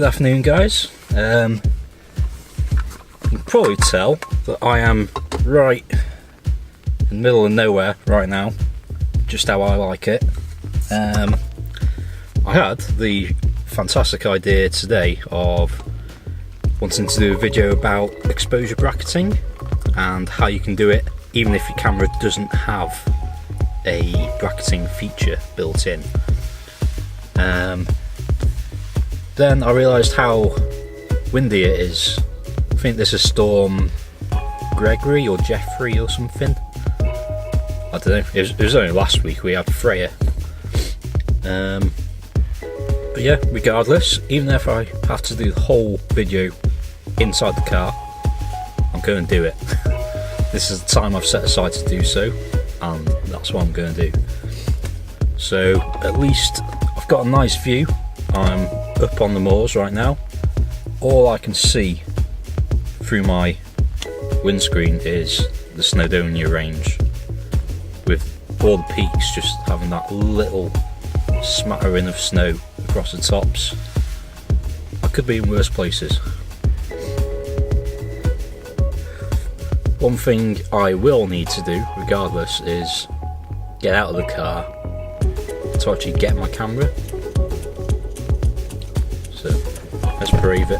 Good afternoon, guys. You can probably tell that I am right in the middle of nowhere right now, just how I like it. I had the fantastic idea today of wanting to do a video about exposure bracketing and how you can do it even if your camera doesn't have a bracketing feature built in. Then I realised how windy it is. I think this is Storm Gregory or Jeffrey or something. I don't know, it was only last week we had Freya. But yeah, regardless, even if I have to do the whole video inside the car, I'm going to do it. This is the time I've set aside to do so, and that's what I'm going to do. So at least I've got a nice view. I'm up on the moors right now. All I can see through my windscreen is the Snowdonia range, with all the peaks just having that little smattering of snow across the tops. I could be in worse places. One thing I will need to do regardless is get out of the car to actually get my camera. So let's brave it.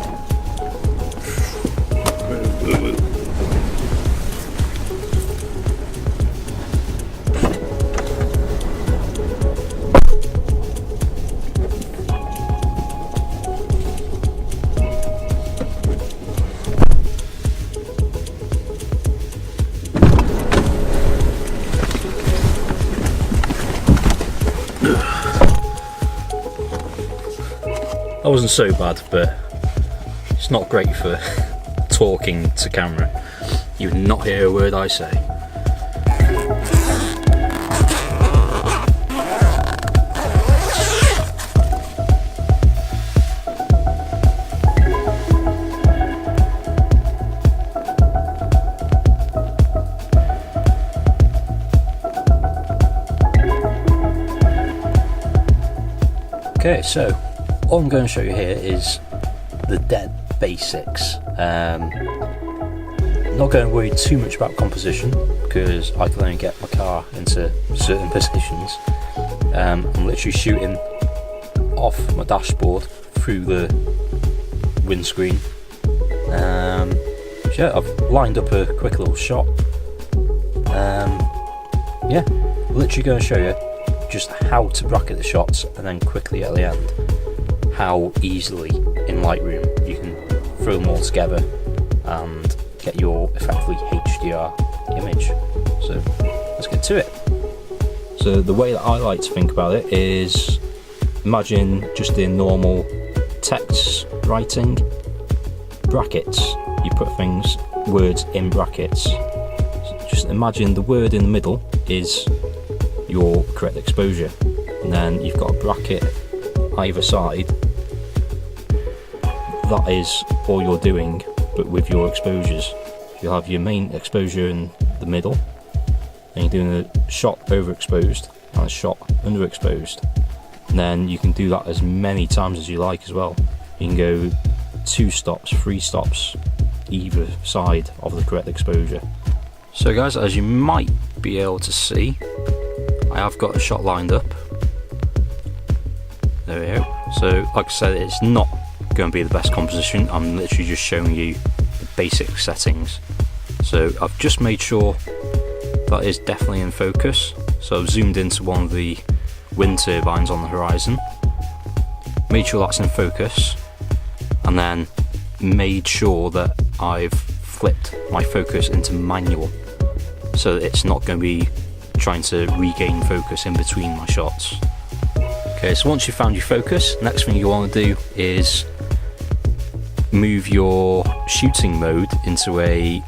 That wasn't so bad, but it's not great for talking to camera. You would not hear a word I say. Okay, so all I'm going to show you here is the dead basics. I'm not going to worry too much about composition because I can only get my car into certain positions. I'm literally shooting off my dashboard through the windscreen. So yeah, I've lined up a quick little shot. Yeah, literally going to show you just how to bracket the shots, and then quickly at the end how easily in Lightroom you can throw them all together and get your effectively HDR image. So let's get to it. So the way that I like to think about it is, imagine just in normal text writing, brackets, you put words in brackets. So just imagine the word in the middle is your correct exposure, and then you've got a bracket either side. That is all you're doing, but with your exposures. You'll have your main exposure in the middle, and you're doing a shot overexposed and a shot underexposed. And then you can do that as many times as you like as well. You can go 2 stops, 3 stops either side of the correct exposure. So guys, as you might be able to see, I have got a shot lined up. There we go. So like I said, it's not going to be the best composition. I'm literally just showing you the basic settings. So I've just made sure that is definitely in focus. So I've zoomed into one of the wind turbines on the horizon, made sure that's in focus, and then made sure that I've flipped my focus into manual, so that it's not going to be trying to regain focus in between my shots. Okay, so once you've found your focus, next thing you want to do is move your shooting mode into a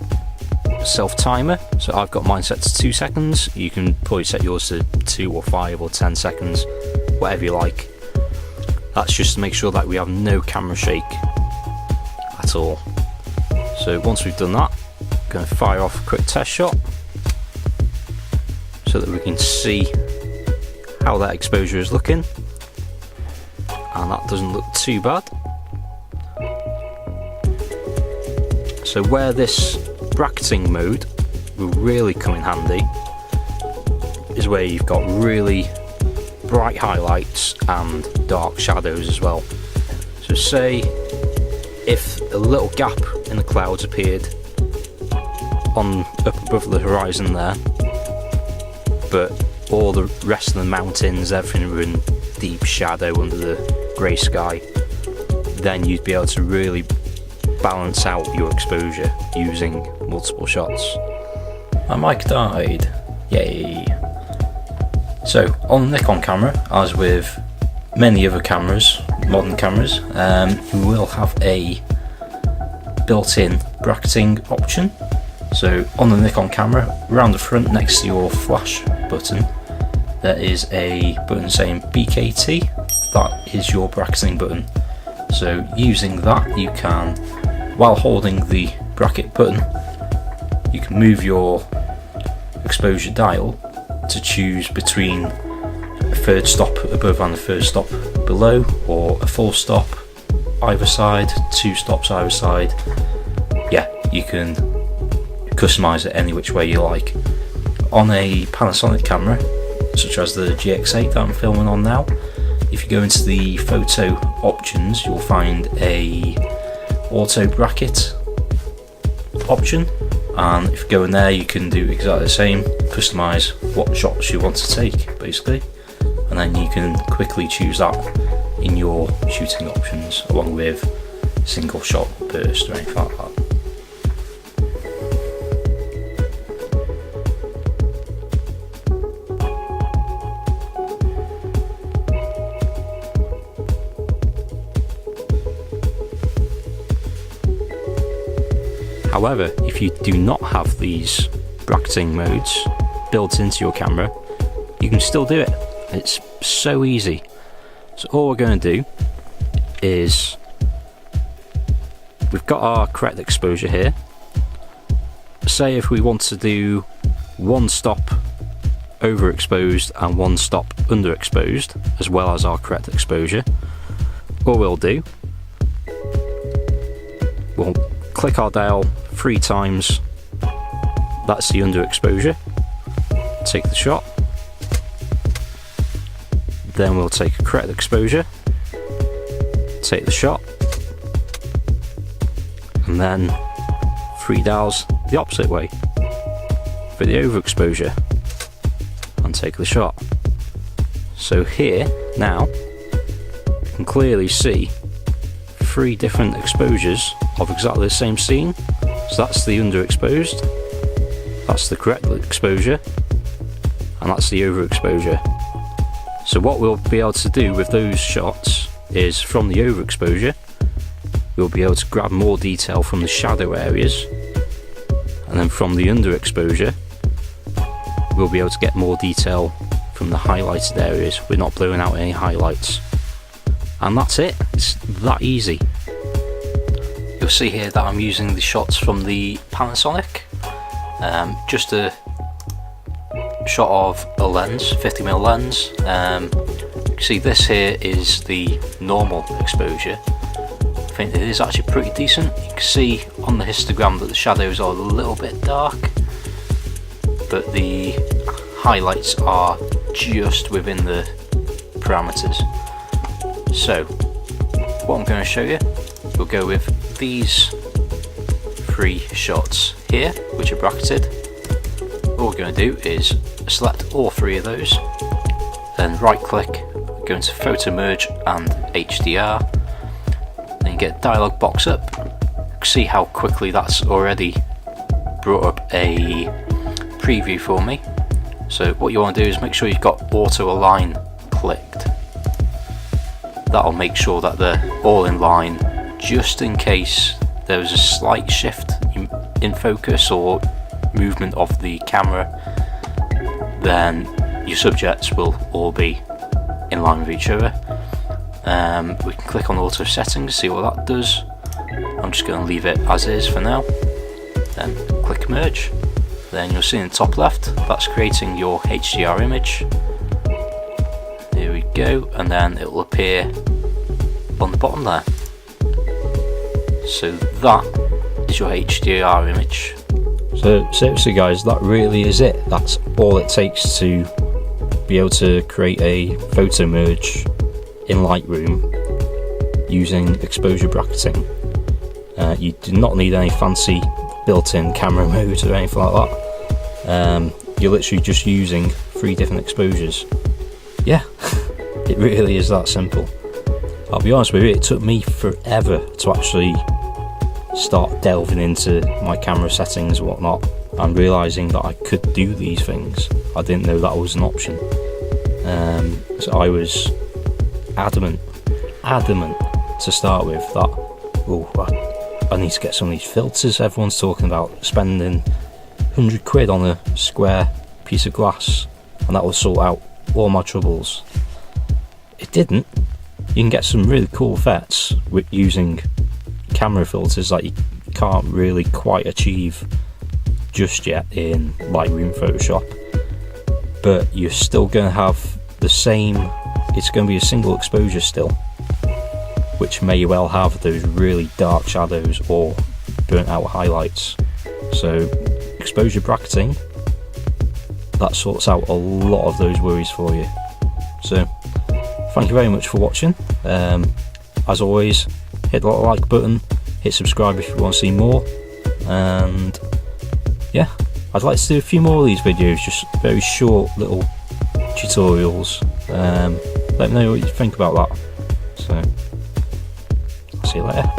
self timer. So I've got mine set to 2 seconds. You can probably set yours to 2 or 5 or 10 seconds, whatever you like. That's just to make sure that we have no camera shake at all. So once we've done that, I'm going to fire off a quick test shot so that we can see how that exposure is looking, and that doesn't look too bad. So where this bracketing mode will really come in handy is where you've got really bright highlights and dark shadows as well. So say if a little gap in the clouds appeared up above the horizon there, but all the rest of the mountains, everything were in deep shadow under the grey sky, then you'd be able to really balance out your exposure using multiple shots. My mic died, yay! So on the Nikon camera, as with many other cameras, modern cameras, you will have a built-in bracketing option. So on the Nikon camera, around the front next to your flash button, there is a button saying BKT. That is your bracketing button. So using that, you can, while holding the bracket button, you can move your exposure dial to choose between a third stop above and a third stop below, or a full stop either side, 2 stops either side. Yeah, you can customize it any which way you like. On a Panasonic camera, such as the Gx8 that I'm filming on now, if you go into the photo options, you'll find a auto bracket option, and if you go in there, you can do exactly the same, customize what shots you want to take basically, and then you can quickly choose that in your shooting options, along with single shot burst or anything like that. However, if you do not have these bracketing modes built into your camera, you can still do it. It's so easy. So all we're going to do is, we've got our correct exposure here. Say if we want to do 1 stop overexposed and 1 stop underexposed, as well as our correct exposure, all we'll do, we'll click our dial 3 times, that's the underexposure, take the shot, then we'll take a correct exposure, take the shot, and then 3 dials the opposite way for the overexposure and take the shot. So here now you can clearly see 3 different exposures of exactly the same scene. So that's the underexposed, that's the correct exposure, and that's the overexposure. So what we'll be able to do with those shots is, from the overexposure, we'll be able to grab more detail from the shadow areas, and then from the underexposure we'll be able to get more detail from the highlighted areas. We're not blowing out any highlights, and that's it. It's that easy. You'll see here that I'm using the shots from the Panasonic, just a shot of a lens, 50mm lens. You can see this here is the normal exposure. I think it is actually pretty decent. You can see on the histogram that the shadows are a little bit dark, but the highlights are just within the parameters. So what I'm going to show you, we'll go with these 3 shots here, which are bracketed. All we're going to do is select all 3 of those, then right click, go into photo merge and HDR, then you get a dialog box up. You can see how quickly that's already brought up a preview for me. So what you want to do is make sure you've got auto align clicked. That'll make sure that they're all in line, just in case there was a slight shift in focus or movement of the camera, then your subjects will all be in line with each other. We can click on auto settings, see what that does. I'm just going to leave it as is for now, then click merge. Then you'll see in the top left that's creating your HDR image. There we go, and then it will appear on the bottom there. So that is your HDR image. So seriously guys, that really is it. That's all it takes to be able to create a photo merge in Lightroom using exposure bracketing. You do not need any fancy built-in camera mode or anything like that. You're literally just using 3 different exposures. Yeah, it really is that simple. I'll be honest with you, it took me forever to actually start delving into my camera settings and whatnot and realising that I could do these things. I didn't know that was an option. So I was adamant to start with that, oh, I need to get some of these filters. Everyone's talking about spending 100 quid on a square piece of glass and that will sort out all my troubles. It didn't. You can get some really cool effects with using camera filters that you can't really quite achieve just yet in Lightroom Photoshop, but you're still going to have the same, it's going to be a single exposure still, which may well have those really dark shadows or burnt out highlights. So exposure bracketing, that sorts out a lot of those worries for you. So thank you very much for watching. As always, hit the like button, hit subscribe if you want to see more, and yeah, I'd like to do a few more of these videos, just very short little tutorials. Let me know what you think about that. So, see you later.